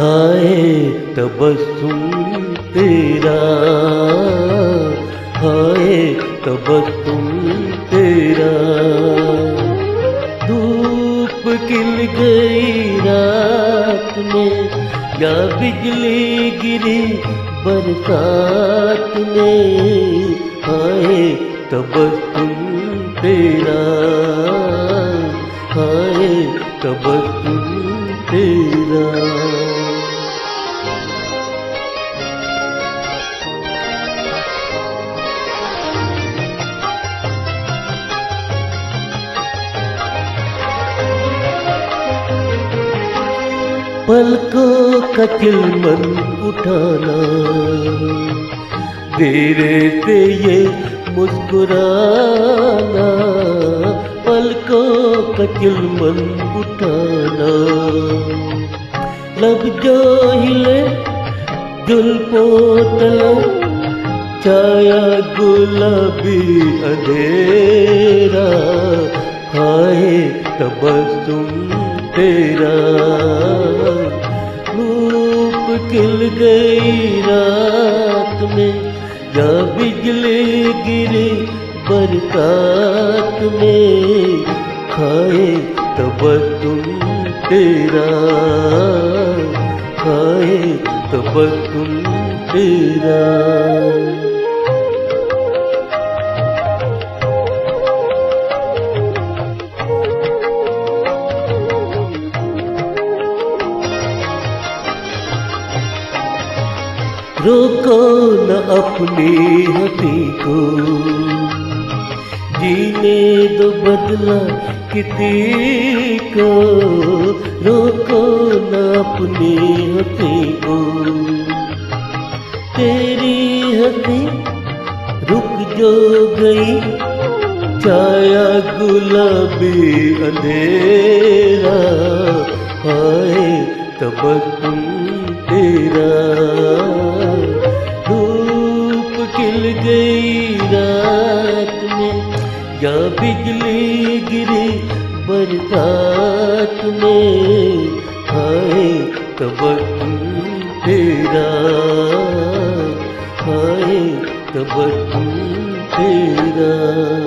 हाय तबस्सुम तेरा, हाय तबस्सुम तेरा। धूप खिल गई रात में या बिजली गिरी बरसात में, हाय तबस्सुम तेरा, हाय तबस्सुम तेरा। पलकों का चिलमन उठाना, धीरे से ये मुस्कुराना, पलकों का चिलमन उठाना। लब जो हिले जुल्फों तलब, छाया गुलाबी अंधेरा, हाय तबस्सुम तेरा। धूप खिल गई रात में या बिजली गिरी बरसात में, हाय तबस्सुम तेरा, हाय तबस्सुम तेरा। रोको न अपनी हंसी को, जीने दो बदला किसी को। रोको न अपनी हंसी को, तेरी हंसी रुक जो गई, छाया गुलाबी अंधेरा, हाय तबस्सुम तेरा। धूप खिल गई रात में या बिजली गिरी बरसात में, हाय तबस्सुम तेरा, हाय तबस्सुम तेरा।